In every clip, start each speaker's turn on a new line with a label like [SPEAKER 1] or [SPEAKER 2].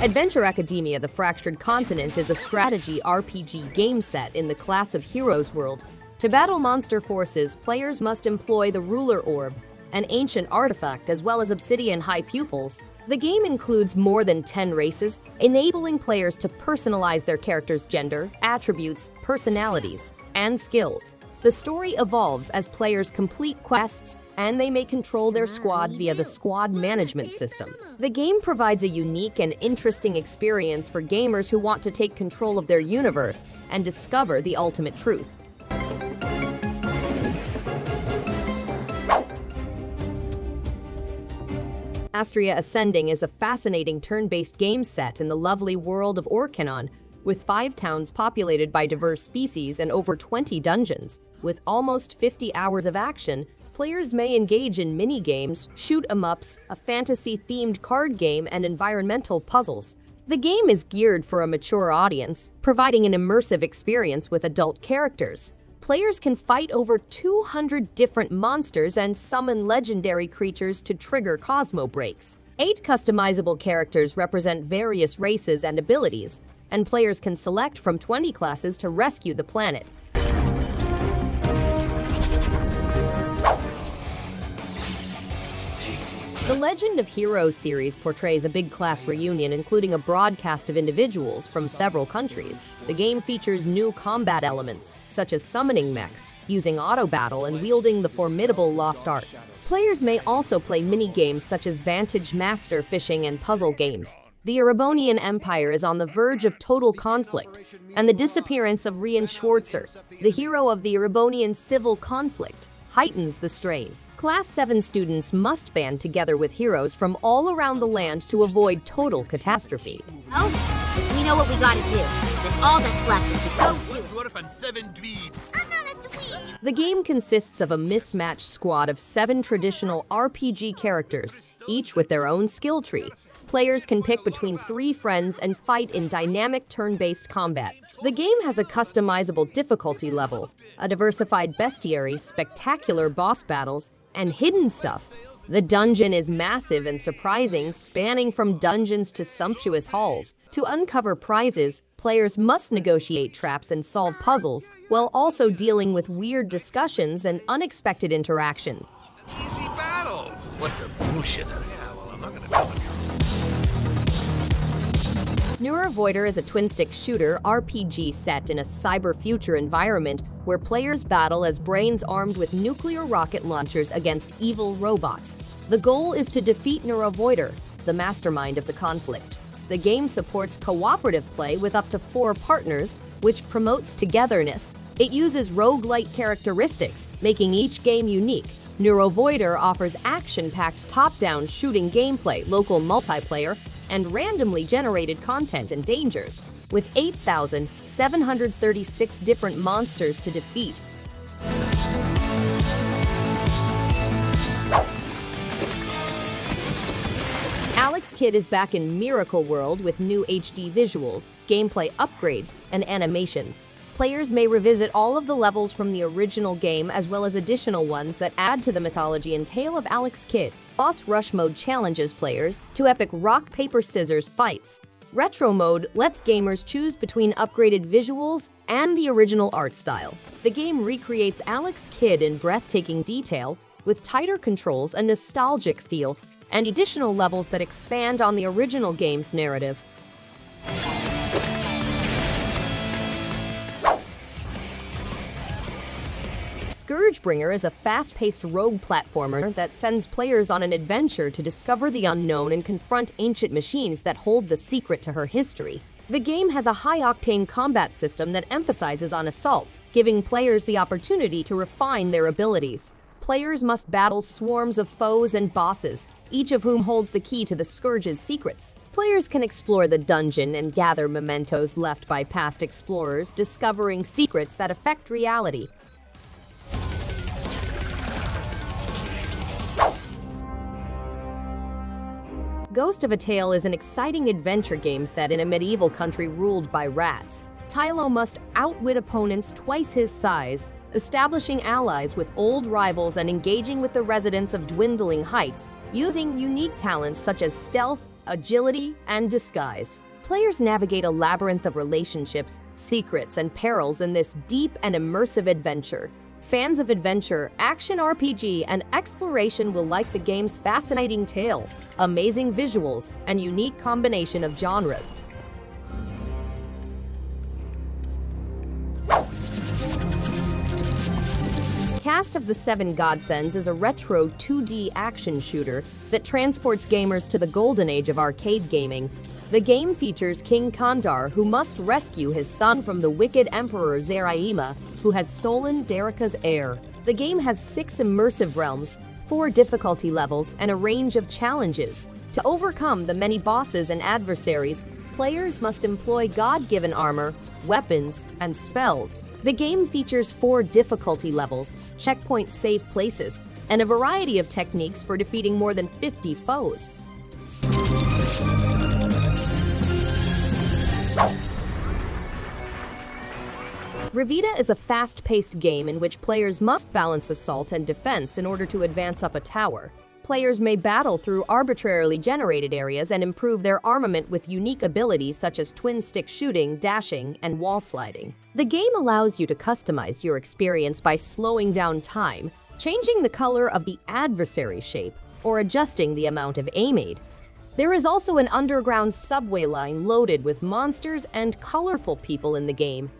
[SPEAKER 1] Adventure Academia: The Fractured Continent is a strategy RPG game set in the class of Heroes world. To battle monster forces, players must employ the Ruler Orb, an ancient artifact, as well as obsidian high pupils. The game includes more than 10 races, enabling players to personalize their character's gender, attributes, personalities, and skills. The story evolves as players complete quests, and they may control their squad via the squad management system. The game provides a unique and interesting experience for gamers who want to take control of their universe and discover the ultimate truth. Astria Ascending is a fascinating turn-based game set in the lovely world of Orcanon, with 5 towns populated by diverse species and over 20 dungeons. With almost 50 hours of action, players may engage in mini-games, shoot-em-ups, a fantasy-themed card game, and environmental puzzles. The game is geared for a mature audience, providing an immersive experience with adult characters. Players can fight over 200 different monsters and summon legendary creatures to trigger Cosmo breaks. 8 customizable characters represent various races and abilities, and players can select from 20 classes to rescue the planet. The Legend of Heroes series portrays a big class reunion, including a broadcast of individuals from several countries. The game features new combat elements, such as summoning mechs, using auto-battle, and wielding the formidable lost arts. Players may also play mini-games such as Vantage Master fishing and puzzle games. The Erebonian Empire is on the verge of total conflict, and the disappearance of Rian Schwarzer, the hero of the Erebonian civil conflict, heightens the strain. Class 7 students must band together with heroes from all around the land to avoid total catastrophe.
[SPEAKER 2] Oh, if we know what we gotta do, then all that's left is to go do it. I'm not a dweeb.
[SPEAKER 1] The game consists of a mismatched squad of 7 traditional RPG characters, each with their own skill tree. Players can pick between 3 friends and fight in dynamic turn-based combat. The game has a customizable difficulty level, a diversified bestiary, spectacular boss battles, and hidden stuff. The dungeon is massive and surprising, spanning from dungeons to sumptuous halls. To uncover prizes, players must negotiate traps and solve puzzles, while also dealing with weird discussions and unexpected interaction.
[SPEAKER 3] Easy battles! What the bullshit? Yeah, well, I'm not gonna tell the truth.
[SPEAKER 1] NeuroVoider is a twin-stick shooter RPG set in a cyber-future environment where players battle as brains armed with nuclear rocket launchers against evil robots. The goal is to defeat NeuroVoider, the mastermind of the conflict. The game supports cooperative play with up to 4 partners, which promotes togetherness. It uses roguelike characteristics, making each game unique. NeuroVoider offers action-packed top-down shooting gameplay, local multiplayer, and randomly generated content and dangers, with 8,736 different monsters to defeat. Alex Kidd is back in Miracle World with new HD visuals, gameplay upgrades, and animations. Players may revisit all of the levels from the original game as well as additional ones that add to the mythology and tale of Alex Kidd. Boss Rush Mode challenges players to epic rock, paper, scissors fights. Retro Mode lets gamers choose between upgraded visuals and the original art style. The game recreates Alex Kidd in breathtaking detail, with tighter controls, a nostalgic feel, and additional levels that expand on the original game's narrative. ScourgeBringer is a fast-paced rogue platformer that sends players on an adventure to discover the unknown and confront ancient machines that hold the secret to her history. The game has a high-octane combat system that emphasizes on assaults, giving players the opportunity to refine their abilities. Players must battle swarms of foes and bosses, each of whom holds the key to the Scourge's secrets. Players can explore the dungeon and gather mementos left by past explorers, discovering secrets that affect reality. Ghost of a Tale is an exciting adventure game set in a medieval country ruled by rats. Tylo must outwit opponents twice his size, establishing allies with old rivals and engaging with the residents of dwindling heights, using unique talents such as stealth, agility, and disguise. Players navigate a labyrinth of relationships, secrets, and perils in this deep and immersive adventure. Fans of adventure, action RPG, and exploration will like the game's fascinating tale, amazing visuals, and unique combination of genres. Cast of the Seven Godsends is a retro 2D action shooter that transports gamers to the golden age of arcade gaming. The game features King Kandar, who must rescue his son from the wicked Emperor Zeraima, who has stolen Darika's heir. The game has 6 immersive realms, 4 difficulty levels, and a range of challenges. To overcome the many bosses and adversaries, players must employ God-given armor, weapons, and spells. The game features 4 difficulty levels, checkpoint safe places, and a variety of techniques for defeating more than 50 foes. Revita is a fast-paced game in which players must balance assault and defense in order to advance up a tower. Players may battle through arbitrarily generated areas and improve their armament with unique abilities such as twin-stick shooting, dashing, and wall sliding. The game allows you to customize your experience by slowing down time, changing the color of the adversary shape, or adjusting the amount of aim aid. There is also an underground subway line loaded with monsters and colorful people in the game.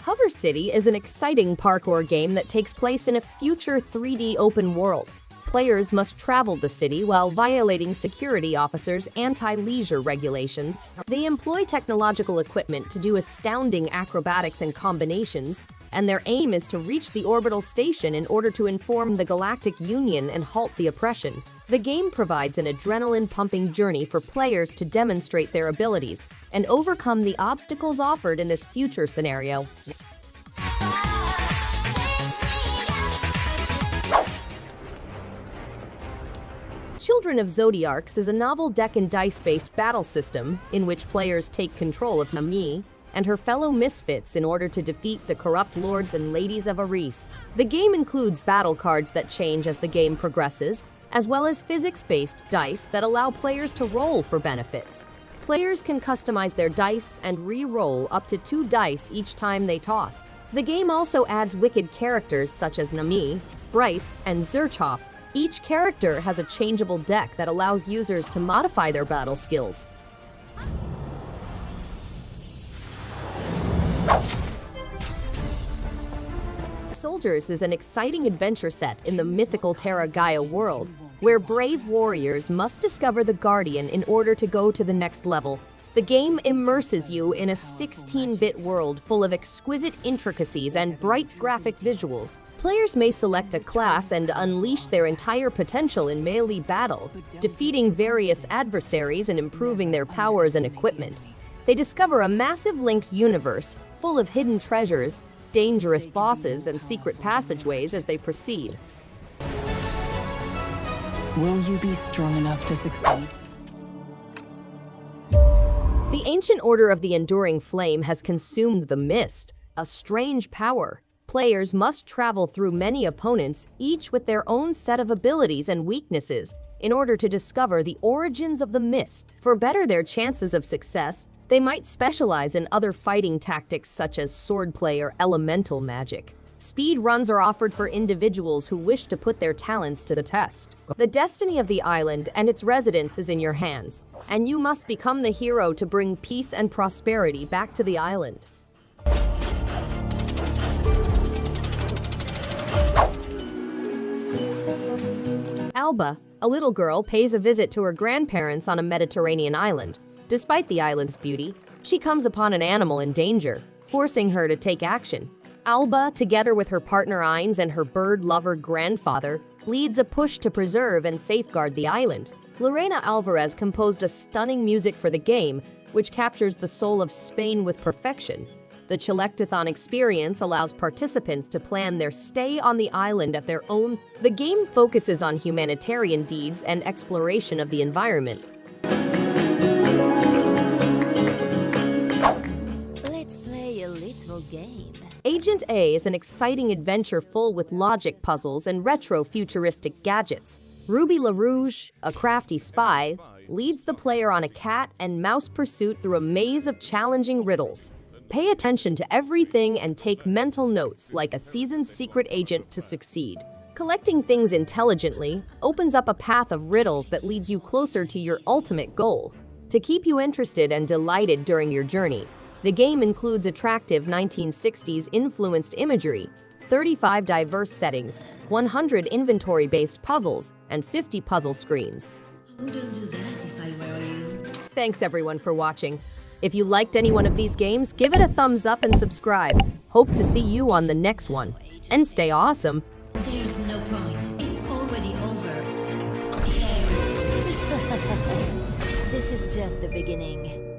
[SPEAKER 1] Hover City is an exciting parkour game that takes place in a future 3D open world. Players must travel the city while violating security officers' anti-leisure regulations. They employ technological equipment to do astounding acrobatics and combinations, and their aim is to reach the orbital station in order to inform the Galactic Union and halt the oppression. The game provides an adrenaline-pumping journey for players to demonstrate their abilities and overcome the obstacles offered in this future scenario. Children of Zodiarcs is a novel deck and dice-based battle system in which players take control of Nami and her fellow misfits in order to defeat the corrupt lords and ladies of Aris. The game includes battle cards that change as the game progresses, as well as physics-based dice that allow players to roll for benefits. Players can customize their dice and re-roll up to 2 dice each time they toss. The game also adds wicked characters such as Nami, Bryce, and Zerchoff. Each character has a changeable deck that allows users to modify their battle skills. Souldiers is an exciting adventure set in the mythical Terra Gaia world, where brave warriors must discover the Guardian in order to go to the next level. The game immerses you in a 16-bit world full of exquisite intricacies and bright graphic visuals. Players may select a class and unleash their entire potential in melee battle, defeating various adversaries and improving their powers and equipment. They discover a massive linked universe full of hidden treasures, dangerous bosses, and secret passageways as they proceed.
[SPEAKER 4] Will you be strong enough to succeed?
[SPEAKER 1] The Ancient Order of the Enduring Flame has consumed the Mist, a strange power. Players must travel through many opponents, each with their own set of abilities and weaknesses, in order to discover the origins of the Mist. For better their chances of success, they might specialize in other fighting tactics such as swordplay or elemental magic. Speed runs are offered for individuals who wish to put their talents to the test. The destiny of the island and its residents is in your hands, and you must become the hero to bring peace and prosperity back to the island. Alba, a little girl, pays a visit to her grandparents on a Mediterranean island. Despite the island's beauty, she comes upon an animal in danger, forcing her to take action. Alba, together with her partner Ines and her bird-lover grandfather, leads a push to preserve and safeguard the island. Lorena Alvarez composed a stunning music for the game, which captures the soul of Spain with perfection. The Chilectathon experience allows participants to plan their stay on the island at their own. The game focuses on humanitarian deeds and exploration of the environment. Agent A is an exciting adventure full with logic puzzles and retro-futuristic gadgets. Ruby LaRouge, a crafty spy, leads the player on a cat and mouse pursuit through a maze of challenging riddles. Pay attention to everything and take mental notes like a seasoned secret agent to succeed. Collecting things intelligently opens up a path of riddles that leads you closer to your ultimate goal. To keep you interested and delighted during your journey, the game includes attractive 1960s influenced imagery, 35 diverse settings, 100 inventory-based puzzles, and 50 puzzle screens.
[SPEAKER 5] I wouldn't do that if I were you.
[SPEAKER 1] Thanks everyone for watching. If you liked any one of these games, give it a thumbs up and subscribe. Hope to see you on the next one. And stay awesome.
[SPEAKER 5] There's no point. It's already over.
[SPEAKER 2] This is just the beginning.